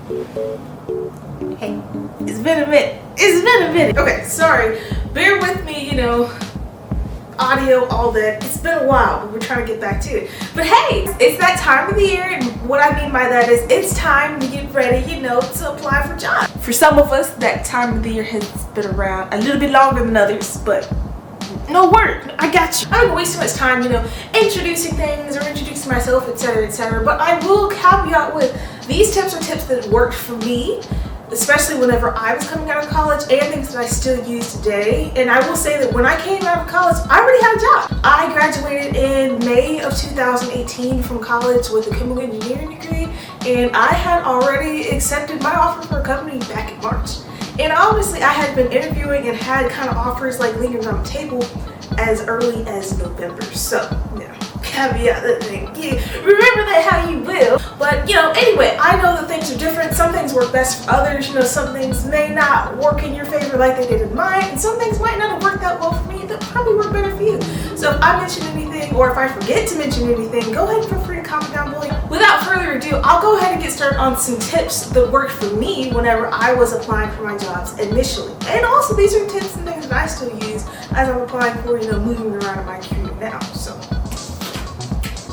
Hey, it's been a minute. Okay, sorry. Bear with me, audio, all that. It's been a while, but we're trying to get back to it. But hey, it's that time of the year, and what I mean by that is it's time to get ready, to apply for jobs. For some of us, that time of the year has been around a little bit longer than others, but no word, I got you. I don't waste too much time, introducing things or introducing myself, etc., etc. But I will caveat with these tips are tips that worked for me, especially whenever I was coming out of college, and things that I still use today. And I will say that when I came out of college, I already had a job. I graduated in May of 2018 from college with a chemical engineering degree, and I had already accepted my offer for a company back in March. And honestly, I had been interviewing and had kind of offers like lingering on the table as early as November. So, caveat that thing. Remember that how you will. But, anyway, I know that things are different. Some things work best for others. Some things may not work in your favor like they did in mine. And some things might not have worked that well for me that probably work better for you. So if I mention anything or if I forget to mention anything, go ahead and feel free to comment down below. Without further ado, I'll go ahead and get started on some tips that worked for me whenever I was applying for my jobs initially. And also these are tips and things that I still use as I'm applying for, moving around in my career now. So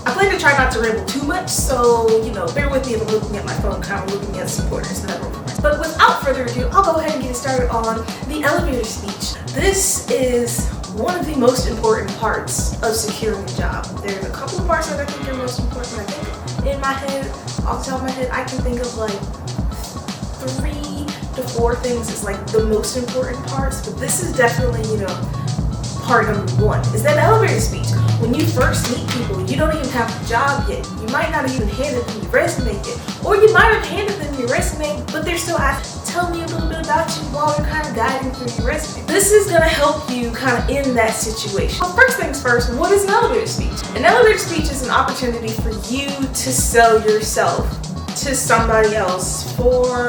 I plan to try not to ramble too much, so, bear with me if I'm looking at my phone, kind of looking at supporters that I wrote for myself. But without further ado, I'll go ahead and get started on the elevator speech. This is one of the most important parts of securing a job. There's a couple of parts that I think are most important. I think in my head, off the top of my head, I can think of like 3 to 4 things as like the most important parts, but this is definitely, part number 1 is that elevator speech. When you first meet people, you don't even have a job yet. You might not have even handed them your resume yet. Or you might have handed them your resume, but they're still asking, tell me a little bit about you while they're kind of guiding through your resume. This is gonna help you kind of in that situation. Well, first things first, what is an elevator speech? An elevator speech is an opportunity for you to sell yourself to somebody else for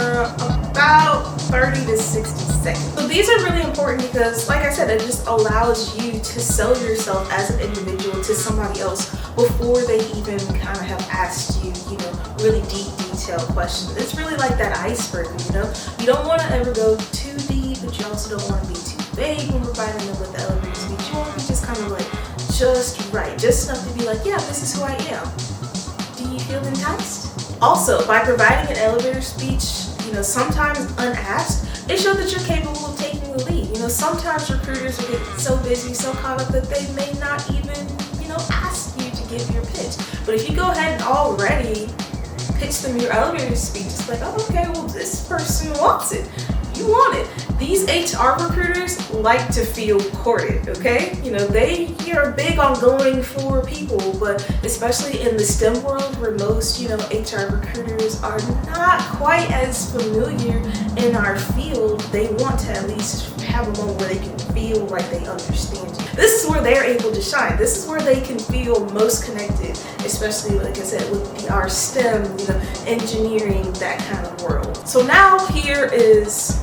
about 30 to 60 seconds. So these are really important because, like I said, it just allows you to sell yourself as an individual to somebody else before they even kind of have asked you, really deep, detailed questions. It's really like that iceberg, You don't want to ever go too deep, but you also don't want to be too vague when providing them with the elevator speech. You want to be just kind of like just right, just enough to be like, yeah, this is who I am. Do you feel enticed? Also, by providing an elevator speech, sometimes unasked, it shows that you're capable of taking the lead. Sometimes recruiters will get so busy, so caught up that they may not even, ask you to give your pitch. But if you go ahead and already pitch them your elevator speech, it's like, oh, okay, well, this person wants it. You want it. These HR recruiters like to feel courted, okay? They are big on going for people, but especially in the STEM world where most, HR recruiters are not quite as familiar in our field, they want to at least have a moment where they can feel like they understand you. This is where they're able to shine. This is where they can feel most connected, especially, like I said, with our STEM, engineering, that kind of world. So now here is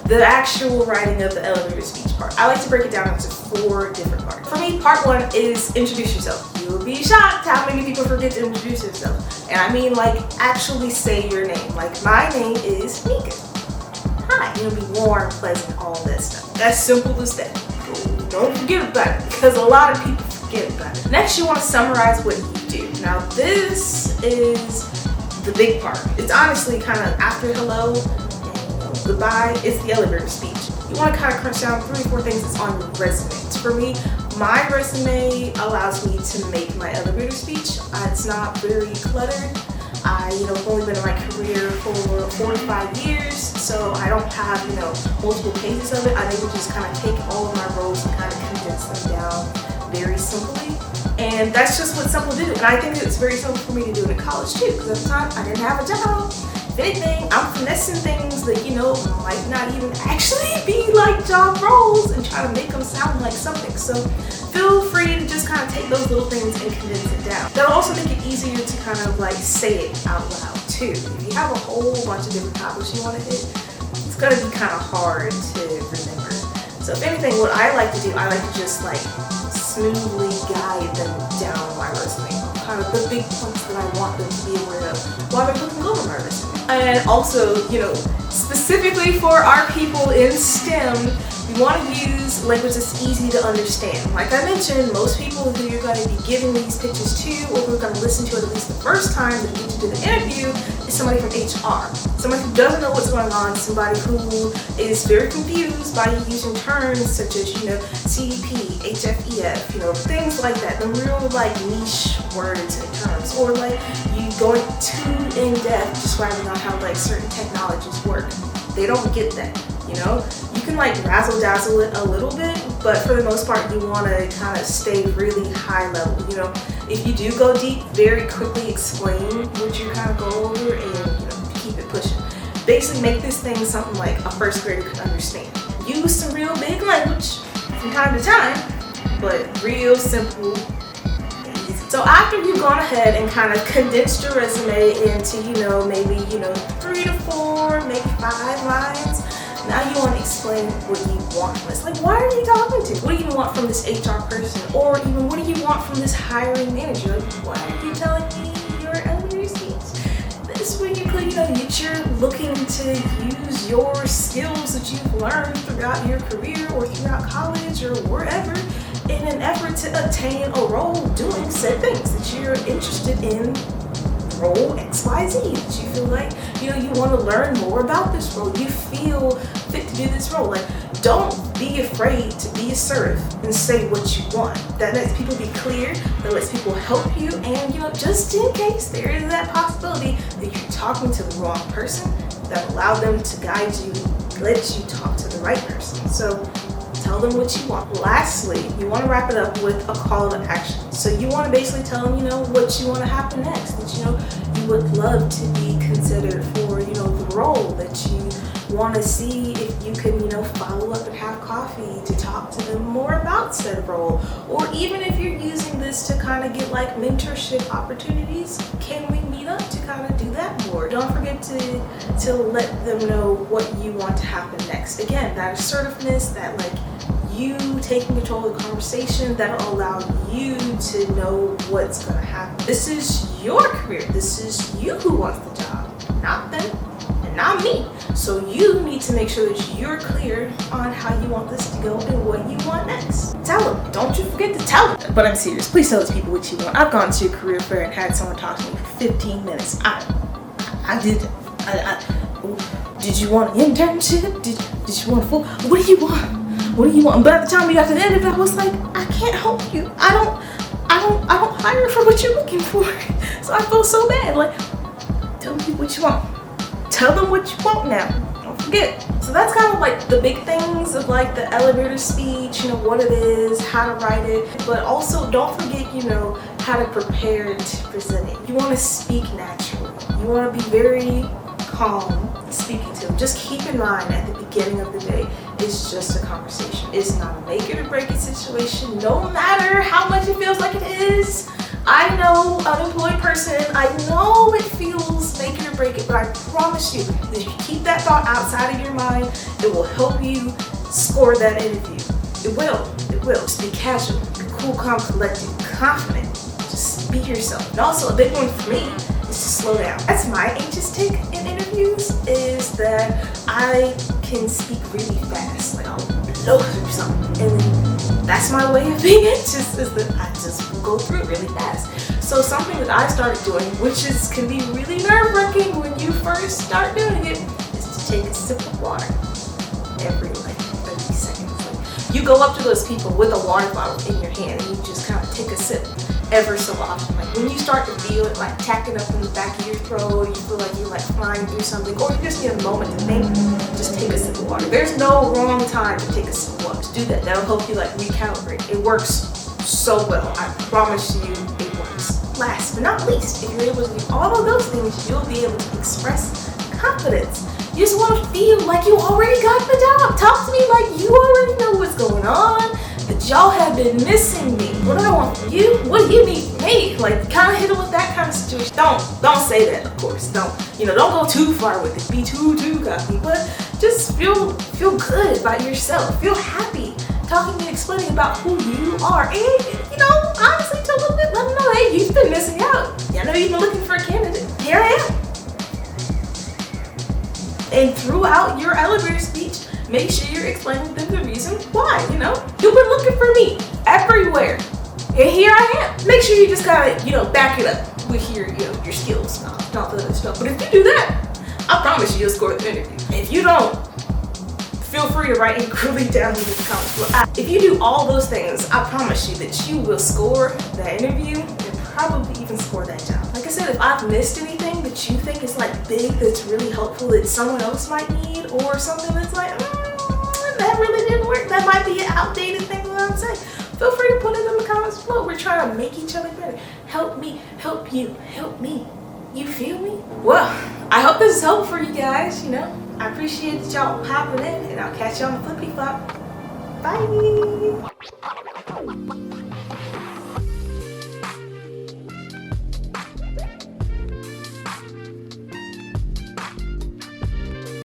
the actual writing of the elevator speech part. I like to break it down into 4 different parts. For me, part 1 is introduce yourself. You'll be shocked how many people forget to introduce themselves. And I mean actually say your name. Like, my name is Mika. Hi. Be warm, pleasant, all that stuff. As simple as that. Don't forget about it because a lot of people forget about it. Next, you want to summarize what you do. Now, this is the big part. It's honestly kind of after hello, goodbye, it's the elevator speech. You want to kind of crunch down 3 or 4 things that's on your resume. For me, my resume allows me to make my elevator speech. It's not very cluttered. I've only been in my career for 4 to 5 years, so I don't have, multiple pages of it. I'm able to just kind of take all of my roles and kind of condense them down very simply. And that's just what some will do. And I think it's very simple for me to do it in college too, because at the time I didn't have a job. If anything, I'm finessing things that, might not even actually be like job roles and try to make them sound like something. So feel free to just kind of take those little things and condense it down. That'll also make it easier to kind of say it out loud too. If you have a whole bunch of different topics you want to hit, it's going to be kind of hard to remember. So if anything, what I like to do, I like to just smoothly guide them down my resume. Kind of the big points that I want them to be aware of while they're looking over my resume. And also, you know, specifically for our people in STEM, we want to use language that's easy to understand. Like I mentioned, most people who you're going to be giving these pitches to, or who are going to listen to it at least the first time that you get to do the interview, is somebody from HR. Somebody who doesn't know what's going on, somebody who is very confused by you using terms such as, you know, CDP, HFEF, you know, things like that, the real like niche words and terms, or like you going too in depth describing on how like certain technologies work. They don't get that, you know? You can like razzle dazzle it a little bit, but for the most part you want to kind of stay really high level, you know? If you do go deep, very quickly explain what you kind of go over and, you know, keep it pushing. Basically make this thing something like a first grader could understand. Use some real big language from time to time, but real simple and easy. So after you've gone ahead and kind of condensed your resume into, you know, maybe, you know, 3 to 4, maybe 5 lines, now you want to explain what you want from this. Like, why are you talking to? What do you want from this HR person? Or even what do you want from this hiring manager? Like, why are you telling me your elementary speech? This is when you're looking to use your skills that you've learned throughout your career or throughout college or wherever in an effort to obtain a role doing said things that you're interested in. Role XYZ, that you feel like, you know, you want to learn more about this role, you feel fit to do this role. Like, don't be afraid to be assertive and say what you want. That lets people be clear, that lets people help you, and, you know, just in case there is that possibility that you're talking to the wrong person, that allow them to guide you, let you talk to the right person. So tell them what you want. Lastly, you want to wrap it up with a call to action. So you want to basically tell them, you know, what you want to happen next, that, you know, you would love to be considered for, you know, the role, that you want to see if you can, you know, follow up and have coffee to talk to them more about said role. Or even if you're using this to kind of get like mentorship opportunities, can we meet up to kind of do that more? Don't forget to let them know what you want to happen next. Again, that assertiveness, that like you taking control of the conversation, that'll allow you to know what's going to happen. This is your career. This is you who wants the job, not them and not me. So you need to make sure that you're clear on how you want this to go and what you want next. Tell them. Don't you forget to tell them. But I'm serious. Please tell those people what you want. I've gone to a career fair and had someone talk to me for 15 minutes. I did. Did you want an internship? Did you want a full? What do you want? What do you want? But at the time we got to the end of it, I was like, I can't help you. I don't hire for what you're looking for. So I feel so bad. Like, tell me what you want. Tell them what you want now. Don't forget. So that's kind of like the big things of like the elevator speech, you know, what it is, how to write it. But also don't forget, you know, how to prepare to present it. You want to speak naturally. You want to be very calm speaking to them. Just keep in mind at the beginning of the day, it's just a conversation. It's not a make it or break it situation, no matter how much it feels like it is. I know, unemployed person, I know it feels make it or break it, but I promise you that if you keep that thought outside of your mind, it will help you score that interview. It will. Just be casual, be cool, calm, collected, confident. Just be yourself. And also a big one for me is to slow down. That's my anxious take in interviews, is that I can speak really fast. Like I'll blow through something. And then that's my way of being anxious, is that I just will go through it really fast. So something that I started doing, which can be really nerve-wracking when you first start doing it, is to take a sip of water every like 30 seconds. Like, you go up to those people with a water bottle in your hand and you just kind of take a sip ever so often. Like when you start to feel it like tacking up in the back of your throat, you feel like you're like flying through something, or you just need a moment to think, just take a sip of water. There's no wrong time to take a sip of water. Just do that. That'll help you like recalibrate. It works so well. I promise you it works. Last but not least, if you're able to do all of those things, you'll be able to express confidence. You just want to feel like you already got the job. Talk to me like you already know what's going on, that y'all have been missing me. What do I want from you? What do you need from me? Like, kind of hit it with that kind of situation. Don't say that, of course. Don't go too far with it. Be too cocky. But just feel good about yourself. Feel happy talking and explaining about who you are. And, honestly, tell them, let them know, hey, you've been missing out. I know you've been looking for a candidate. Here I am. And throughout your elevator speech, make sure you're explaining them the reason why, you know? You've been looking for me everywhere. And here I am. Make sure you just gotta, back it up with your skills, not the other stuff. But if you do that, I promise you'll score the interview. If you don't, feel free to write inquiry down in the comments below. If you do all those things, I promise you that you will score that interview and probably even score that job. Like I said, if I've missed anything that you think is like big, that's really helpful, that someone else might need, or something that's like, that really didn't work, that might be an outdated thing that I'm saying, feel free to put it in the comments below. We're trying to make each other better. Help me, help you, help me. You feel me? Well, I hope this is helpful for you guys, I appreciate y'all popping in, and I'll catch you on the flippy flop. Bye!